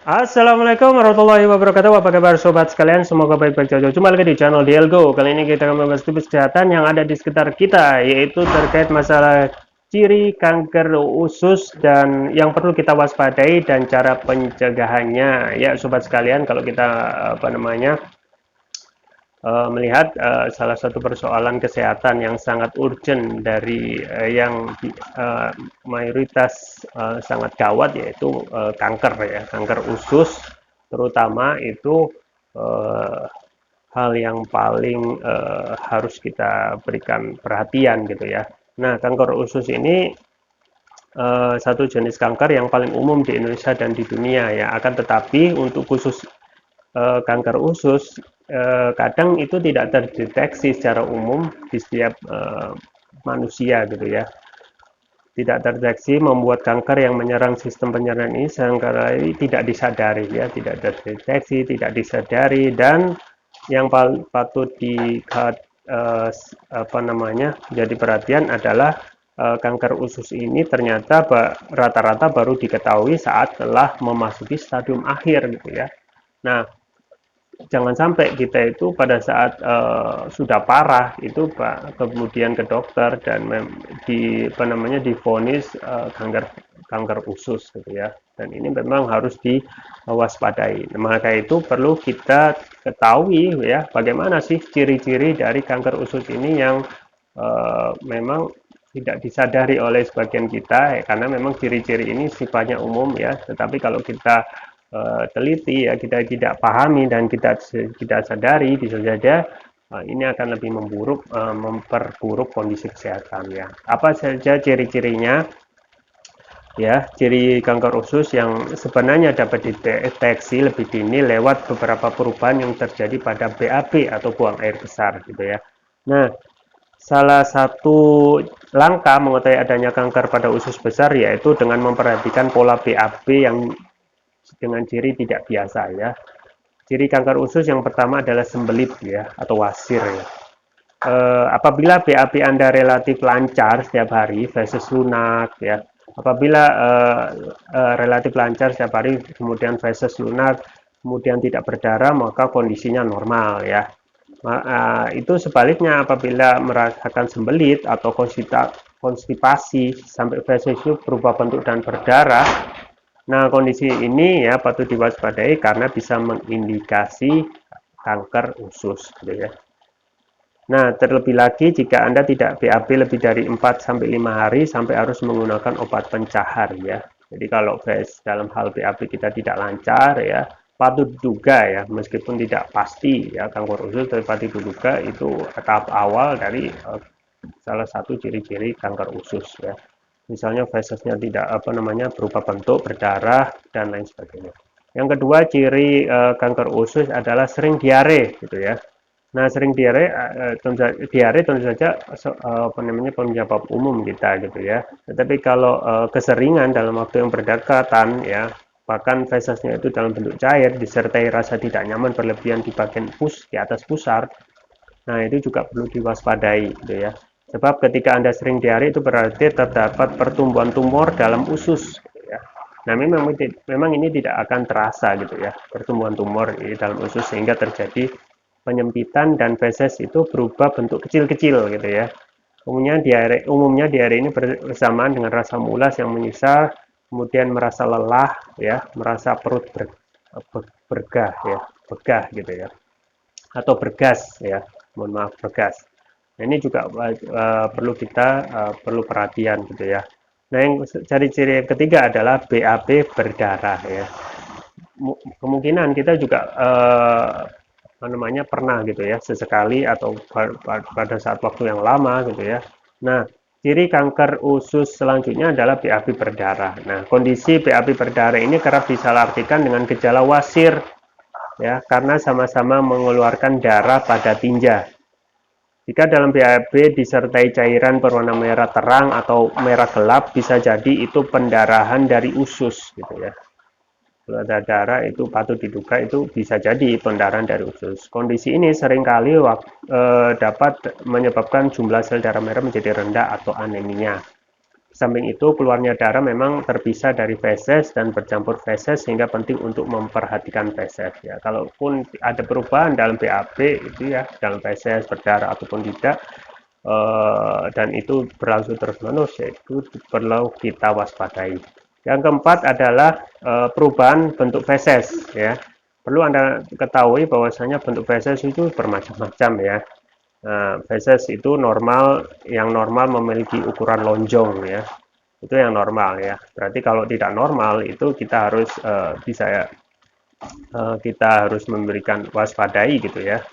Assalamualaikum warahmatullahi wabarakatuh. Apa kabar sobat sekalian? Semoga baik-baik saja. Jumpa lagi di channel Dielgo. Kali ini kita akan membahas tips kesehatan yang ada di sekitar kita, yaitu terkait masalah ciri kanker usus dan yang perlu kita waspadai dan cara pencegahannya. Ya, sobat sekalian, kalau kita melihat salah satu persoalan kesehatan yang sangat urgent dari mayoritas sangat gawat, yaitu kanker, ya, kanker usus terutama itu uh, hal yang paling harus kita berikan perhatian gitu ya. Nah, kanker usus ini satu jenis kanker yang paling umum di Indonesia dan di dunia, ya. Akan tetapi untuk khusus kanker usus kadang itu tidak terdeteksi secara umum di setiap manusia gitu ya. Tidak terdeteksi membuat kanker yang menyerang sistem pencernaan ini seringkali tidak disadari, ya, tidak terdeteksi, tidak disadari. Dan yang patut jadi perhatian adalah kanker usus ini ternyata rata-rata baru diketahui saat telah memasuki stadium akhir gitu ya. Nah, jangan sampai kita itu pada saat sudah parah itu Pak kemudian ke dokter dan divonis kanker usus gitu ya, dan ini memang harus diwaspadai. Maka itu perlu kita ketahui ya, bagaimana sih ciri-ciri dari kanker usus ini yang memang tidak disadari oleh sebagian kita, ya, karena memang ciri-ciri ini sifatnya umum ya, tetapi kalau kita teliti ya, kita tidak pahami dan kita tidak sadari, bisa saja ini akan lebih memperburuk kondisi kesehatan ya. Apa saja ciri-cirinya? Ya, ciri kanker usus yang sebenarnya dapat dideteksi lebih dini lewat beberapa perubahan yang terjadi pada BAB atau buang air besar gitu ya. Nah, salah satu langkah mengetahui adanya kanker pada usus besar yaitu dengan memperhatikan pola BAB yang dengan ciri tidak biasa ya. Ciri kanker usus yang pertama adalah sembelit ya, atau wasir ya. Apabila BAB Anda relatif lancar setiap hari, feses lunak ya. Apabila relatif lancar setiap hari, kemudian feses lunak, kemudian tidak berdarah, maka kondisinya normal ya. Itu sebaliknya, apabila merasakan sembelit atau konstipasi sampai feses itu berubah bentuk dan berdarah. Nah, kondisi ini ya patut diwaspadai karena bisa mengindikasi kanker usus gitu ya. Nah, terlebih lagi jika Anda tidak BAB lebih dari 4 sampai 5 hari sampai harus menggunakan obat pencahar ya. Jadi kalau dalam hal BAB kita tidak lancar ya, patut diduga ya, meskipun tidak pasti ya kanker usus, tapi patut diduga itu tahap awal dari salah satu ciri-ciri kanker usus ya. Misalnya fesesnya tidak berubah bentuk, berdarah dan lain sebagainya. Yang kedua, ciri kanker usus adalah sering diare gitu ya. Nah, sering diare tentu saja penyebab umum kita gitu ya. Tetapi kalau keseringan dalam waktu yang berdekatan ya, bahkan fesesnya itu dalam bentuk cair disertai rasa tidak nyaman berlebihan di bagian di atas pusar, nah itu juga perlu diwaspadai gitu ya. Sebab ketika Anda sering diare itu berarti terdapat pertumbuhan tumor dalam usus gitu ya. Nah, memang ini tidak akan terasa gitu ya, pertumbuhan tumor di dalam usus, sehingga terjadi penyempitan dan feses itu berubah bentuk kecil-kecil gitu ya. Umumnya diare ini bersamaan dengan rasa mulas yang menyisa, kemudian merasa lelah ya, merasa perut bergah ya, begah gitu ya, atau bergas ya, mohon maaf, bergas. Nah, ini juga perlu perhatian gitu ya. Nah, yang ciri-ciri yang ketiga adalah BAB berdarah ya. Kemungkinan kita juga pernah gitu ya, sesekali atau pada saat waktu yang lama gitu ya. Nah, ciri kanker usus selanjutnya adalah BAB berdarah. Nah, kondisi BAB berdarah ini kerap disalahartikan dengan gejala wasir ya, karena sama-sama mengeluarkan darah pada tinja. Jika dalam BAB disertai cairan berwarna merah terang atau merah gelap, bisa jadi itu pendarahan dari usus gitu ya. Kalau ada darah itu patut diduga itu bisa jadi pendarahan dari usus. Kondisi ini seringkali dapat menyebabkan jumlah sel darah merah menjadi rendah atau anemia. Samping itu, keluarnya darah memang terpisah dari feses dan bercampur feses sehingga penting untuk memperhatikan feses ya. Kalaupun ada perubahan dalam BAB itu ya, dalam feses berdarah ataupun tidak, dan itu berlangsung terus-menerus, yaitu perlu kita waspadai. Yang keempat adalah perubahan bentuk feses ya. Perlu Anda ketahui bahwasanya bentuk feses itu bermacam-macam ya. Nah, feses itu yang normal memiliki ukuran lonjong ya. Itu yang normal ya. Berarti kalau tidak normal itu kita harus kita harus memberikan waspadai gitu ya.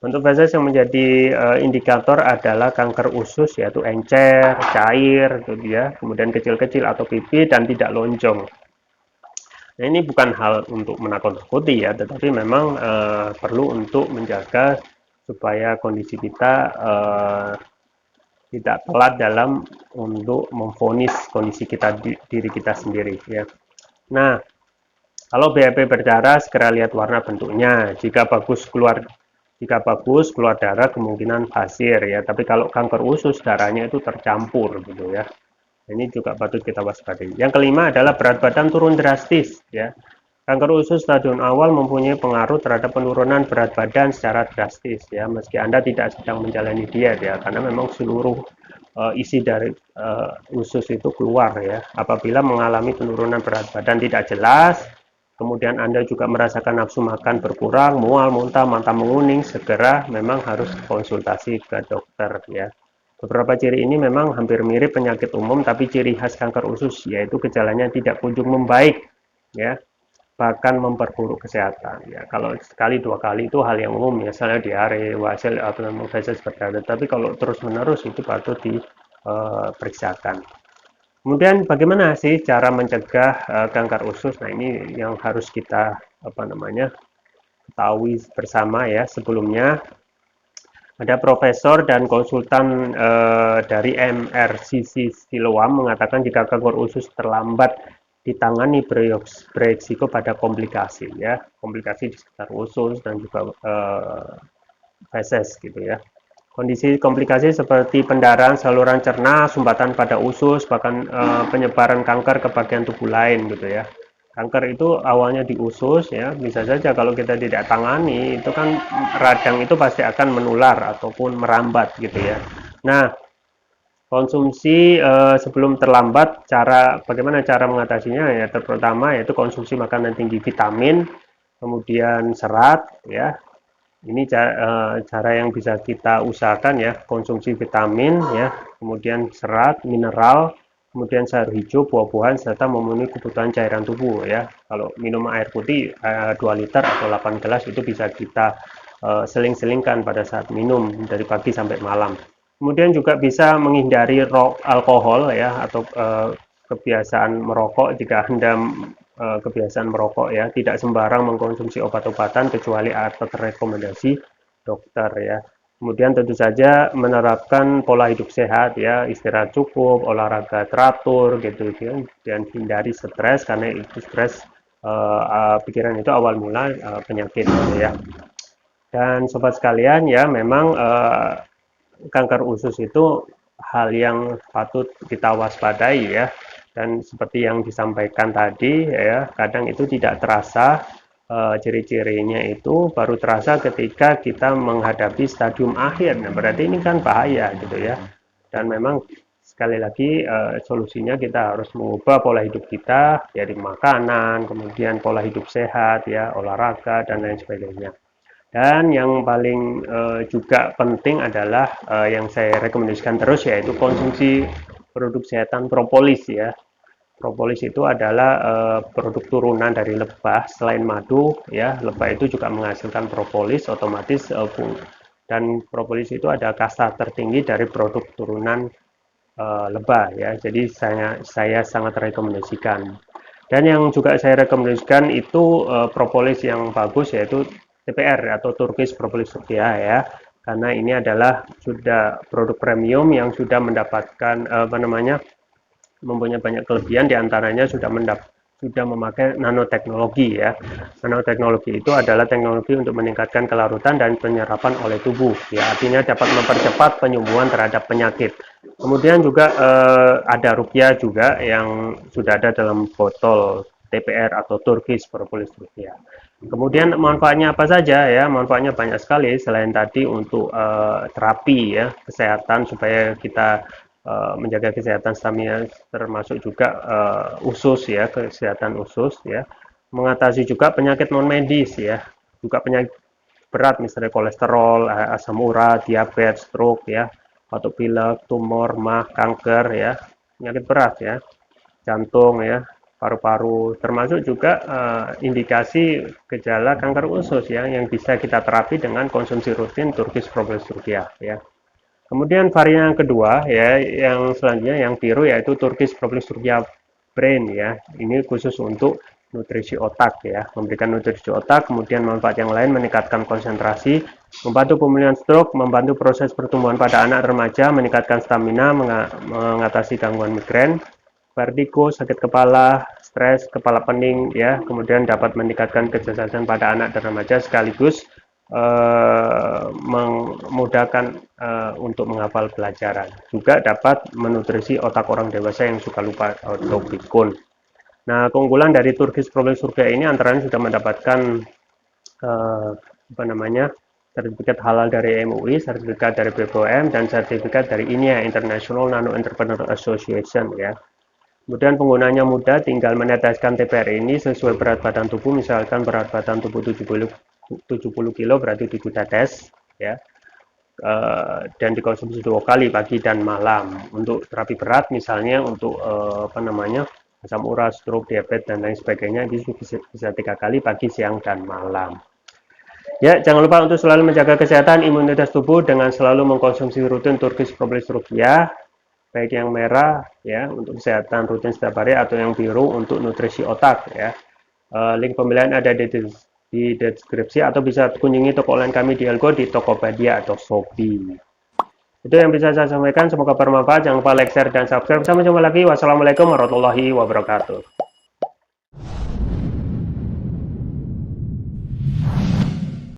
Untuk feses yang menjadi indikator adalah kanker usus, yaitu encer, cair, gitu ya, kemudian kecil-kecil atau pipi dan tidak lonjong. Nah, ini bukan hal untuk menakut-nakuti ya, tetapi memang perlu untuk menjaga supaya kondisi kita tidak telat dalam untuk memvonis kondisi kita diri kita sendiri ya. Nah, kalau BAB berdarah, segera lihat warna bentuknya. Jika bagus keluar darah kemungkinan pasir ya. Tapi kalau kanker usus darahnya itu tercampur gitu ya. Ini juga patut kita waspadai. Yang kelima adalah berat badan turun drastis ya. Kanker usus stadium awal mempunyai pengaruh terhadap penurunan berat badan secara drastis ya. Meski Anda tidak sedang menjalani diet ya, karena memang seluruh isi dari usus itu keluar ya. Apabila mengalami penurunan berat badan tidak jelas, kemudian Anda juga merasakan nafsu makan berkurang, mual, muntah, mata menguning, segera memang harus konsultasi ke dokter ya. Beberapa ciri ini memang hampir mirip penyakit umum, tapi ciri khas kanker usus yaitu gejalanya tidak kunjung membaik ya, bahkan memperburuk kesehatan ya. Kalau sekali dua kali itu hal yang umum, misalnya diare, wasel atau memang feses berdarah, tapi kalau terus menerus itu patut diperiksakan. Kemudian bagaimana sih cara mencegah kanker usus? Nah, ini yang harus kita ketahui bersama ya. Sebelumnya ada profesor dan konsultan dari MRCC Siloam mengatakan jika kanker usus terlambat ditangani beresiko pada komplikasi ya, komplikasi di sekitar usus dan juga feses gitu ya. Kondisi komplikasi seperti pendarahan saluran cerna, sumbatan pada usus, bahkan penyebaran kanker ke bagian tubuh lain gitu ya. Kanker itu awalnya di usus ya, bisa saja kalau kita tidak tangani itu kan radang itu pasti akan menular ataupun merambat gitu ya. Nah, konsumsi sebelum terlambat, bagaimana cara mengatasinya ya, terutama yaitu konsumsi makanan tinggi vitamin, kemudian serat ya. Ini cara yang bisa kita usahakan ya, konsumsi vitamin ya, kemudian serat, mineral, kemudian sayur hijau, buah-buahan, serta memenuhi kebutuhan cairan tubuh ya. Kalau minum air putih 2 liter atau 8 gelas itu bisa kita seling-selingkan pada saat minum dari pagi sampai malam. Kemudian juga bisa menghindari alkohol ya, atau kebiasaan merokok jika Anda kebiasaan merokok ya, tidak sembarang mengkonsumsi obat-obatan kecuali atas rekomendasi dokter ya. Kemudian tentu saja menerapkan pola hidup sehat ya, istirahat cukup, olahraga teratur gitu ya, dan hindari stres karena itu stres pikiran itu awal mula penyakit gitu ya. Dan sobat sekalian ya, memang kanker usus itu hal yang patut kita waspadai ya. Dan seperti yang disampaikan tadi ya, kadang itu tidak terasa, ciri-cirinya itu baru terasa ketika kita menghadapi stadium akhir. Nah, berarti ini kan bahaya gitu ya. Dan memang sekali lagi solusinya kita harus mengubah pola hidup kita dari makanan, kemudian pola hidup sehat ya, olahraga dan lain sebagainya. Dan yang paling juga penting adalah yang saya rekomendasikan terus, yaitu konsumsi produk kesehatan propolis ya. Propolis itu adalah produk turunan dari lebah. Selain madu ya, lebah itu juga menghasilkan propolis otomatis, dan propolis itu ada kasta tertinggi dari produk turunan lebah ya. Jadi saya sangat rekomendasikan. Dan yang juga saya rekomendasikan itu propolis yang bagus, yaitu TPR atau Turkish Propolis Rupiah ya, karena ini adalah sudah produk premium yang sudah mendapatkan mempunyai banyak kelebihan, diantaranya sudah memakai nanoteknologi ya. Nanoteknologi itu adalah teknologi untuk meningkatkan kelarutan dan penyerapan oleh tubuh ya, artinya dapat mempercepat penyembuhan terhadap penyakit. Kemudian juga ada rupiah juga yang sudah ada dalam botol TPR atau Turkish Propolis rupiah. Kemudian manfaatnya apa saja ya? Manfaatnya banyak sekali selain tadi untuk terapi ya, kesehatan supaya kita menjaga kesehatan stamina, termasuk juga usus ya, kesehatan usus ya. Mengatasi juga penyakit non medis ya, juga penyakit berat misalnya kolesterol, asam urat, diabetes, stroke ya, atau pilek, tumor, mah, kanker ya, penyakit berat ya, jantung ya, paru-paru, termasuk juga indikasi gejala kanker usus ya yang bisa kita terapi dengan konsumsi rutin Turkish Propolis rupiah ya. Kemudian varian yang kedua ya, yang selanjutnya yang biru yaitu Turkish Propolis rupiah Brain ya. Ini khusus untuk nutrisi otak ya, memberikan nutrisi otak, kemudian manfaat yang lain meningkatkan konsentrasi, membantu pemulihan stroke, membantu proses pertumbuhan pada anak remaja, meningkatkan stamina, mengatasi gangguan migrain, vertigo, sakit kepala, stres, kepala pening ya, kemudian dapat meningkatkan kecerdasan pada anak dan remaja sekaligus memudahkan untuk menghafal pelajaran. Juga dapat menutrisi otak orang dewasa yang suka lupa atau pikun. Nah, keunggulan dari Turkish Propolis rupiah ini antara lain sudah mendapatkan apa namanya, sertifikat halal dari MUI, sertifikat dari BPOM, dan sertifikat dari INIA International Nano Entrepreneur Association ya. Kemudian penggunanya mudah, tinggal meneteskan TPR ini sesuai berat badan tubuh, misalkan berat badan tubuh 70 kilo berarti 7 tetes ya. Dan dikonsumsi 2 kali pagi dan malam. Untuk terapi berat misalnya untuk apa namanya, asam urat, stroke, diabetes dan lain sebagainya itu bisa 3 kali pagi, siang dan malam. Ya, jangan lupa untuk selalu menjaga kesehatan imunitas tubuh dengan selalu mengkonsumsi rutin Turkish Propolis rupiah, baik yang merah ya untuk kesehatan rutin setiap hari atau yang biru untuk nutrisi otak ya. Link pembelian ada di deskripsi atau bisa kunjungi toko online kami di Elgo di Tokopedia atau Shopee. Itu yang bisa saya sampaikan, semoga bermanfaat. Jangan lupa like, share, dan subscribe. Sampai jumpa lagi. Wassalamualaikum warahmatullahi wabarakatuh.